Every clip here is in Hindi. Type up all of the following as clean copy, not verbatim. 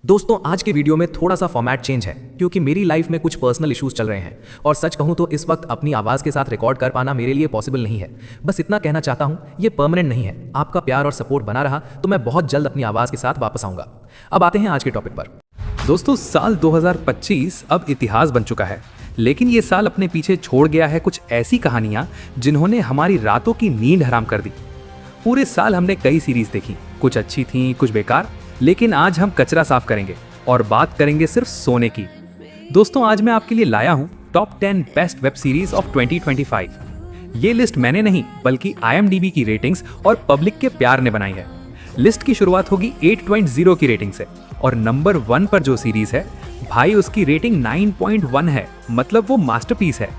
दोस्तों आज के वीडियो में थोड़ा सा फॉर्मेट चेंज है क्योंकि मेरी लाइफ में कुछ पर्सनल इश्यूज चल रहे हैं और सच कहूं तो इस वक्त अपनी आवाज़ के साथ रिकॉर्ड कर पाना मेरे लिए पॉसिबल नहीं है। बस इतना कहना चाहता हूं, ये परमानेंट नहीं है। आपका प्यार और सपोर्ट बना रहा तो मैं बहुत जल्द अपनी आवाज़ के साथ वापस आऊंगा। अब आते हैं आज के टॉपिक पर। दोस्तों साल 2025 अब इतिहास बन चुका है, लेकिन ये साल अपने पीछे छोड़ गया है कुछ ऐसी कहानियां जिन्होंने हमारी रातों की नींद हराम कर दी। पूरे साल हमने कई सीरीज देखी, कुछ अच्छी थीं, कुछ बेकार, लेकिन आज हम कचरा साफ करेंगे और बात करेंगे सिर्फ सोने की। दोस्तों आज मैं आपके लिए लाया हूं top 10 best web series of 2025। ये लिस्ट मैंने नहीं बल्कि IMDb की रेटिंग्स और पब्लिक के प्यार ने बनाई है। लिस्ट की शुरुआत होगी 8.0 की रेटिंग से और नंबर 1 पर जो सीरीज है भाई उसकी रेटिंग 9.1 है, मतलब वो मास्टरपीस है।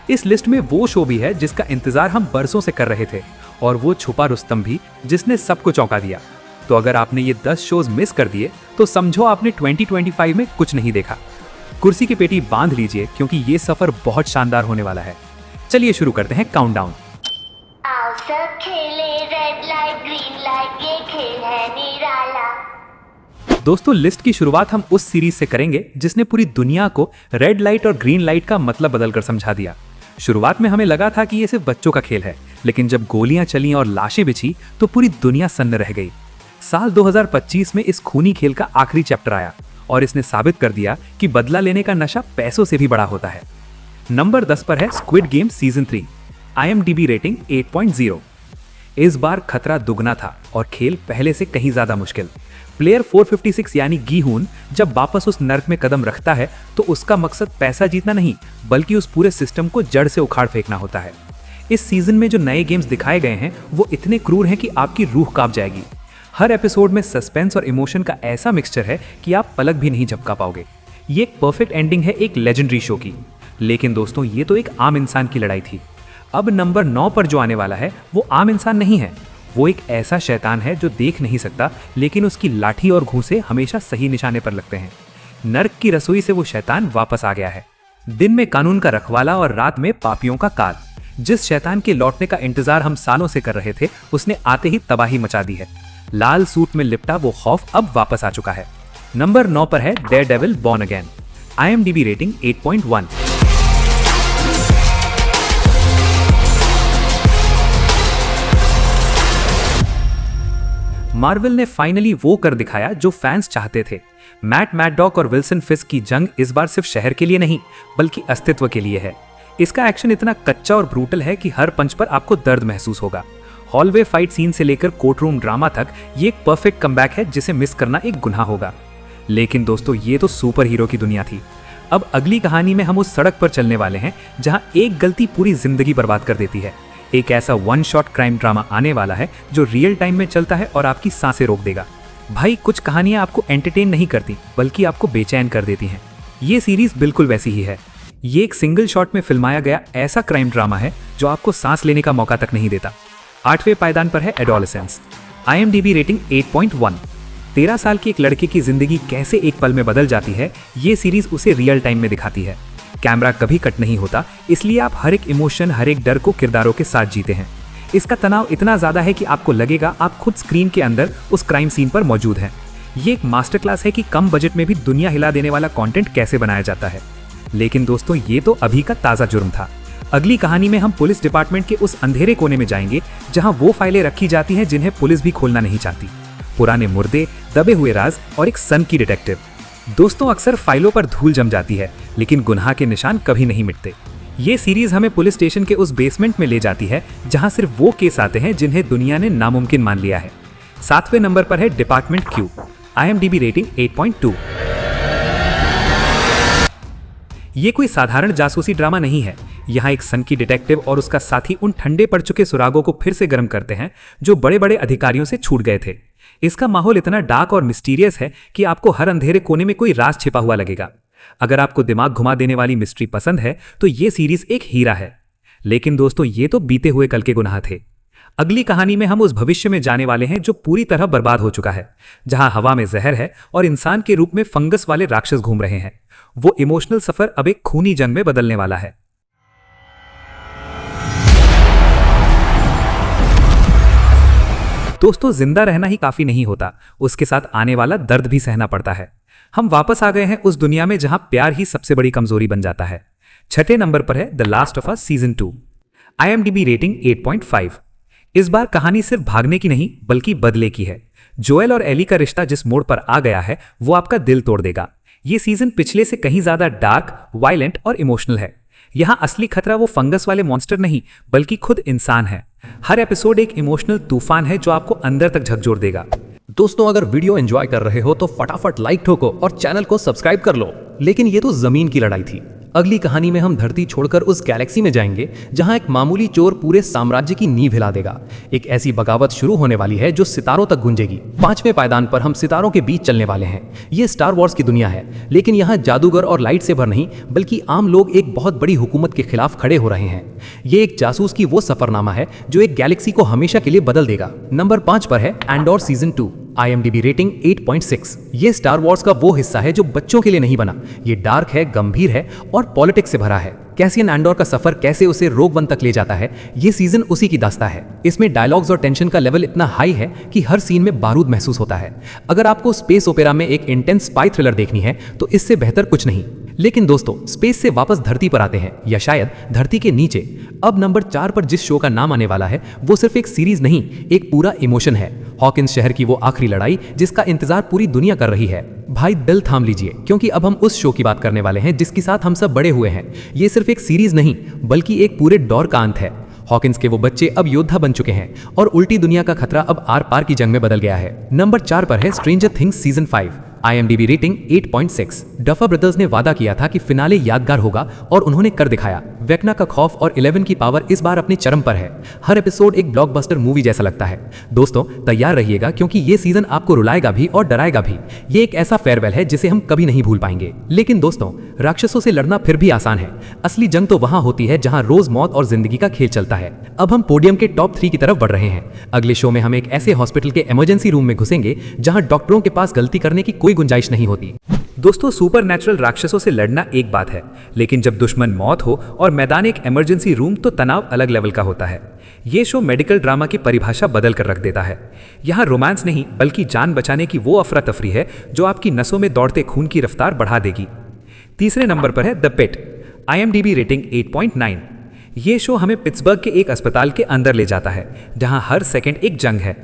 इस लिस्ट में वो शो भी है जिसका इंतजार हम बरसों से कर रहे थे और वो छुपा रुस्तम भी, जिसने सबको चौंका दिया। तो अगर आपने ये 10 शोज मिस कर दिए तो समझो आपने 2025 में कुछ नहीं देखा। कुर्सी की पेटी बांध लीजिए क्योंकि ये सफर बहुत शानदार होने वाला है। चलिए शुरू करते हैं काउंटडाउन। आओ सब खेले रेड लाइट ग्रीन लाइट, ये खेल है निराला। दोस्तों लिस्ट की शुरुआत हम उस सीरीज से करेंगे जिसने पूरी दुनिया को रेड लाइट और ग्रीन लाइट का मतलब बदलकर समझा दिया। शुरुआत में हमें लगा था कि ये सिर्फ बच्चों का खेल है, लेकिन जब गोलियां चली और लाशें बिछी तो पूरी दुनिया सन्न रह गई। साल 2025 में इस खूनी खेल का आखिरी चैप्टर आया और इसने साबित कर दिया कि बदला लेने का नशा पैसों से भी बड़ा होता है। नंबर 10 पर है squid game season 3, IMDb rating 8.0। इस बार खतरा दुगना था और खेल पहले से कहीं ज्यादा मुश्किल। प्लेयर 456 यानी गीहून जब वापस उस नर्क में कदम रखता है तो उसका मकसद पैसा जीतना नहीं बल्कि उस पूरे सिस्टम को जड़ से उखाड़ फेंकना होता है। इस सीजन में जो नए गेम्स दिखाए गए हैं वो इतने क्रूर हैं कि आपकी रूह कांप जाएगी। हर एपिसोड में सस्पेंस और इमोशन का ऐसा मिक्सचर है कि आप पलक भी नहीं झपका पाओगे। ये एक परफेक्ट एंडिंग है एक लेजेंडरी शो की। लेकिन दोस्तों ये तो एक आम इंसान की लड़ाई थी। अब नंबर 9 पर जो आने वाला है वो आम इंसान नहीं है, वो एक ऐसा शैतान है जो देख नहीं सकता लेकिन उसकी लाठी और घूंसे हमेशा सही निशाने पर लगते हैं। नर्क की रसोई से वो शैतान वापस आ गया है। दिन में कानून का रखवाला और रात में पापियों का काल। जिस शैतान के लौटने का इंतजार हम सालों से कर रहे थे उसने आते ही तबाही मचा दी है। लाल सूट में लिपटा वो खौफ अब वापस आ चुका है। नंबर 9 पर है Daredevil born again, IMDb rating 8.1। Marvel ने फाइनली वो कर दिखाया जो फैंस चाहते थे। मैट मैडॉक और विल्सन फिस्क की जंग इस बार सिर्फ शहर के लिए नहीं बल्कि अस्तित्व के लिए है। इसका एक्शन इतना कच्चा और ब्रूटल है कि हर पंच पर आपको दर्द महसूस होगा। हॉलवे फाइट सीन से लेकर कोर्टरूम ड्रामा तक ये एक परफेक्ट कमबैक है जिसे मिस करना एक गुनाह होगा। लेकिन दोस्तों ये तो सुपर हीरो की दुनिया थी। अब अगली कहानी में हम उस सड़क पर चलने वाले हैं जहां एक गलती पूरी जिंदगी बर्बाद कर देती है। एक ऐसा वन शॉट क्राइम ड्रामा आने वाला है जो रियल टाइम में चलता है और आपकी सांसें रोक देगा। भाई कुछ कहानियां आपको एंटरटेन नहीं करती बल्कि आपको बेचैन कर देती हैं। ये सीरीज बिल्कुल वैसी ही है। ये एक सिंगल शॉट में फिल्माया गया ऐसा क्राइम ड्रामा है जो आपको सांस लेने का मौका तक नहीं देता। 8वें पायदान पर है एडोलेसेंस, IMDb रेटिंग 8.1। 13 साल के एक लड़के की जिंदगी कैसे एक पल में बदल जाती है ये सीरीज उसे रियल टाइम में दिखाती है। कैमरा कभी कट नहीं होता, इसलिए आप हर एक इमोशन, हर एक डर को किरदारों के साथ जीते हैं। इसका तनाव इतना ज्यादा है कि आपको लगेगा आप खुद स्क्रीन के अंदर उस क्राइम सीन पर मौजूद हैं। ये एक मास्टर क्लास है कि कम बजट में भी दुनिया हिला देने वाला कंटेंट कैसे बनाया जाता है। लेकिन दोस्तों ये तो अभी का ताजा जुर्म था। अगली कहानी में हम पुलिस डिपार्टमेंट के उस अंधेरे कोने में जाएंगे जहां वो फाइलें रखी जाती हैं जिन्हें पुलिस भी खोलना नहीं चाहती। पुराने मुर्दे, दबे हुए राज और एक सन की डिटेक्टिव। दोस्तों अक्सर फाइलों पर धूल जम जाती है लेकिन गुनाह के निशान कभी नहीं मिटते। ये सीरीज हमें पुलिस स्टेशन के उस बेसमेंट में ले जाती है जहां सिर्फ वो केस आते हैं जिन्हें दुनिया ने नामुमकिन मान लिया है। 7वें नंबर पर है डिपार्टमेंट Q, IMDb रेटिंग 8.2। ये कोई साधारण जासूसी ड्रामा नहीं है। यहाँ एक सन की डिटेक्टिव और उसका साथी उन ठंडे पड़ चुके सुरागों को फिर से गर्म करते हैं जो बड़े बड़े अधिकारियों से छूट गए थे। इसका माहौल इतना डार्क और मिस्टीरियस है कि आपको हर अंधेरे कोने में कोई राज छिपा हुआ लगेगा। अगर आपको दिमाग घुमा देने वाली मिस्ट्री पसंद है तो ये सीरीज एक हीरा है। लेकिन दोस्तों ये तो बीते हुए कल के गुनाह थे। अगली कहानी में हम उस भविष्य में जाने वाले हैं जो पूरी तरह बर्बाद हो चुका है, जहां हवा में जहर है और इंसान के रूप में फंगस वाले राक्षस घूम रहे हैं। वो इमोशनल सफर अब एक खूनी जंग में बदलने वाला है। दोस्तों जिंदा रहना ही काफी नहीं होता, उसके साथ आने वाला दर्द भी सहना पड़ता है। हम वापस आ गए हैं उस दुनिया में जहां प्यार ही सबसे बड़ी कमजोरी बन जाता है। छठे नंबर पर है the last of us season 2। IMDb rating 8.5। इस बार कहानी सिर्फ भागने की नहीं बल्कि बदले की है। जोएल और एली का रिश्ता जिस मोड़ पर आ गया है वो आपका दिल तोड़ देगा। ये सीजन पिछले से कहीं ज्यादा डार्क, वायलेंट और इमोशनल है। यहाँ असली खतरा वो फंगस वाले मॉन्स्टर नहीं बल्कि खुद इंसान है। हर एपिसोड एक इमोशनल तूफान है जो आपको अंदर तक झकझोर देगा। दोस्तों, अगर वीडियो एंजॉय कर रहे हो तो फटाफट लाइक ठोको और चैनल को सब्सक्राइब कर लो। लेकिन ये तो जमीन की लड़ाई थी। अगली कहानी में हम धरती छोड़कर उस गैलेक्सी में जाएंगे जहां एक मामूली चोर पूरे साम्राज्य की नींव हिला देगा। एक ऐसी बगावत शुरू होने वाली है जो सितारों तक गूंजेगी। 5वें पायदान पर हम सितारों के बीच चलने वाले हैं। ये स्टार वॉर्स की दुनिया है, लेकिन यहाँ जादूगर और लाइट सेबर नहीं बल्कि आम लोग एक बहुत बड़ी हुकूमत के खिलाफ खड़े हो रहे हैं। ये एक जासूस की वो सफरनामा है जो एक गैलेक्सी को हमेशा के लिए बदल देगा। नंबर 5 पर है एंडोर सीजन 2। IMDb rating 8.6। ये स्टार वॉर्स का वो हिस्सा है जो बच्चों के लिए नहीं बना। ये डार्क है, गंभीर है और पॉलिटिक्स से भरा है। कैसियन एंडोर का सफर कैसे उसे रोग वन तक ले जाता है, ये सीजन उसी की दास्तां है। इसमें डायलॉग्स और टेंशन का लेवल इतना हाई है कि हर सीन में बारूद महसूस होता है। अगर आपको स्पेस ओपेरा में एक इंटेंस स्पाई थ्रिलर देखनी है तो इससे बेहतर कुछ नहीं। लेकिन दोस्तों, स्पेस से वापस धरती पर आते हैं, या शायद धरती के नीचे। अब नंबर 4 पर जिस शो का नाम आने वाला है वो सिर्फ एक सीरीज नहीं, एक पूरा इमोशन है। हॉकिंस शहर की वो आखिरी लड़ाई जिसका इंतजार पूरी दुनिया कर रही है। भाई दिल थाम लीजिए, क्योंकि अब हम उस शो की बात करने वाले हैं जिसके साथ हम सब बड़े हुए हैं। ये सिर्फ एक सीरीज नहीं बल्कि एक पूरे दौर का अंत है। हॉकिंस के वो बच्चे अब योद्धा बन चुके हैं और उल्टी दुनिया का खतरा अब आर पार की जंग में बदल गया है। नंबर 4 पर है stranger things season 5। IMDb rating 8.6। Duffer brothers ने वादा किया था कि फिनाले यादगार होगा और उन्होंने कर दिखाया। वेक्ना का खौफ और 11 की पावर इस बार अपने चरम पर है। हर एपिसोड एक ब्लॉकबस्टर मूवी जैसा लगता है। दोस्तों, तैयार रहिएगा क्योंकि ये सीजन आपको रुलाएगा भी और डराएगा भी। ये एक ऐसा फेयरवेल है जिसे हम कभी नहीं भूल पाएंगे। लेकिन दोस्तों, राक्षसों से लड़ना फिर भी आसान है। असली जंग तो वहां होती है जहां रोज मौत और जिंदगी का खेल चलता है। अब हम पोडियम के टॉप 3 की तरफ बढ़ रहे हैं। अगले शो में हम एक ऐसे हॉस्पिटल के इमरजेंसी रूम में घुसेंगे जहां डॉक्टरों के पास गलती करने की कोई गुंजाइश नहीं होती। दोस्तों, सुपरनैचुरल राक्षसों से लड़ना एक बात है, लेकिन जब दुश्मन मौत हो और मैदान एक इमरजेंसी रूम तो तनाव अलग लेवल का होता है। ये शो मेडिकल ड्रामा की परिभाषा बदल कर रख देता है। यहाँ रोमांस नहीं बल्कि जान बचाने की वो अफरा तफरी है जो आपकी नसों में दौड़ते खून की रफ्तार बढ़ा देगी। तीसरे नंबर पर है द पेट। IMDb rating 8.9। ये शो हमें पिट्सबर्ग के एक अस्पताल के अंदर ले जाता है जहां हर सेकंड एक जंग है।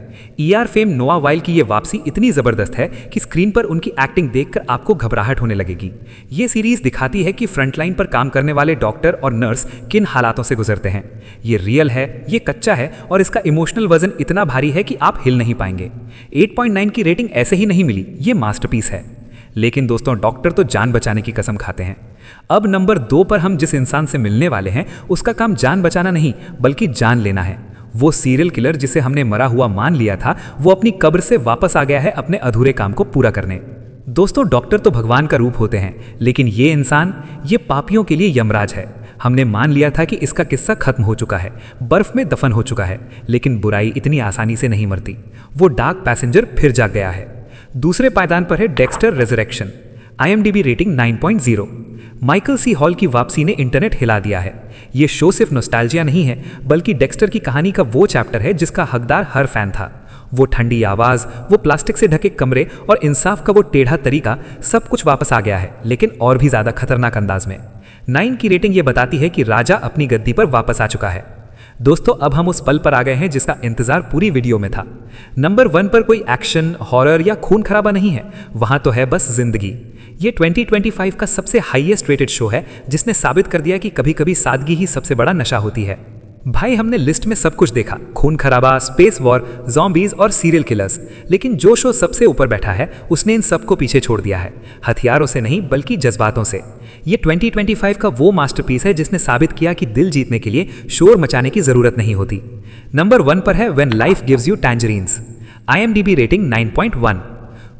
ER फेम नोआ वाइल की ये वापसी इतनी जबरदस्त है कि स्क्रीन पर उनकी एक्टिंग देखकर आपको घबराहट होने लगेगी। ये सीरीज दिखाती है कि फ्रंटलाइन पर काम करने वाले डॉक्टर और नर्स किन हालातों से गुजरते हैं। ये रियल है, ये कच्चा है और इसका इमोशनल वजन इतना भारी है कि आप हिल नहीं पाएंगे। 8.9 की रेटिंग ऐसे ही नहीं मिली, ये मास्टरपीस है। लेकिन दोस्तों, डॉक्टर तो जान बचाने की कसम खाते हैं। अब नंबर 2 पर हम जिस इंसान से मिलने वाले हैं उसका काम जान बचाना नहीं बल्कि जान लेना है। वो सीरियल किलर जिसे हमने मरा हुआ मान लिया था, वो अपनी कब्र से वापस आ गया है अपने अधूरे काम को पूरा करने। दोस्तों, डॉक्टर तो भगवान का रूप होते हैं, लेकिन ये इंसान, ये पापियों के लिए यमराज है। हमने मान लिया था कि इसका किस्सा खत्म हो चुका है, बर्फ में दफन हो चुका है, लेकिन बुराई इतनी आसानी से नहीं मरती। वो डार्क पैसेंजर फिर जाग गया है। दूसरे पायदान पर है Dexter Resurrection. IMDb rating 9.0। Michael C Hall की वापसी ने इंटरनेट हिला दिया है। ये शो सिर्फ नॉस्टैल्जिया नहीं है बल्कि डेक्स्टर की कहानी का वो चैप्टर है जिसका हकदार हर फैन था। वो ठंडी आवाज, वो प्लास्टिक से ढके कमरे और इंसाफ का वो टेढ़ा तरीका, सब कुछ वापस आ गया है, लेकिन और भी ज्यादा खतरनाक अंदाज में। 9 की रेटिंग ये बताती है कि राजा अपनी गद्दी पर वापस आ चुका है। दोस्तों, अब हम उस पल पर आ गए हैं जिसका इंतजार पूरी वीडियो में था। नंबर 1 पर कोई एक्शन, हॉरर या खून खराबा नहीं है, वहां तो है बस जिंदगी। ये 2025 का सबसे हाईएस्ट रेटेड शो है जिसने साबित कर दिया कि कभी कभी सादगी ही सबसे बड़ा नशा होती है। भाई, हमने लिस्ट में सब कुछ देखा, खून खराबा, स्पेस वॉर, ज़ॉम्बीज और सीरियल किलर्स, लेकिन जो शो सबसे ऊपर बैठा है उसने इन सबको पीछे छोड़ दिया है। हथियारों से नहीं बल्कि जज्बातों से। ये 2025 का वो मास्टरपीस है जिसने साबित किया कि दिल जीतने के लिए शोर मचाने की जरूरत नहीं होती। नंबर 1 पर है when life gives you tangerines. IMDb rating 9.1।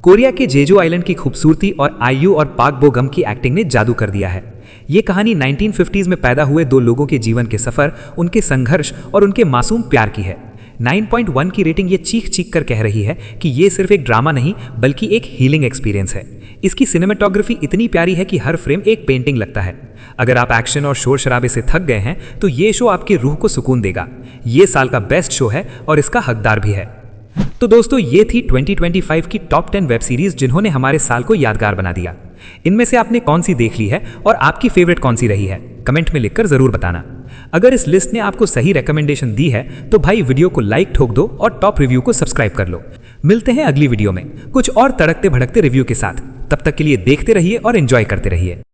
Korea के जेजू आइलैंड की खूबसूरती और IU और पाक बो गम की एक्टिंग ने जादू कर दिया है। ये कहानी 1950s में पैदा हुए 2 लोगों के जीवन के सफर, उनके संघर्ष और उनके मासूम प्यार की है। 9.1 की रेटिंग ये चीख चीख कर कह रही है कि ये सिर्फ एक ड्रामा नहीं बल्कि एक हीलिंग एक्सपीरियंस है। इसकी सिनेमेटोग्राफी इतनी प्यारी है कि हर फ्रेम एक पेंटिंग लगता है। अगर आप एक्शन और शोर शराबे से थक गए हैं तो ये शो आपकी रूह को सुकून देगा। ये साल का बेस्ट शो है और इसका हकदार भी है। तो दोस्तों ये थी 2025 की टॉप 10 वेब सीरीज जिन्होंने हमारे साल को यादगार बना दिया। इनमें से आपने कौन सी देख ली है और आपकी फेवरेट कौन सी रही है, कमेंट में लिखकर जरूर बताना। अगर इस लिस्ट ने आपको सही रिकमेंडेशन दी है तो भाई वीडियो को लाइक ठोक दो और टॉप रिव्यू को सब्सक्राइब कर लो। मिलते हैं अगली वीडियो में कुछ और तड़कते भड़कते रिव्यू के साथ। तब तक के लिए देखते रहिए और एंजॉय करते रहिए।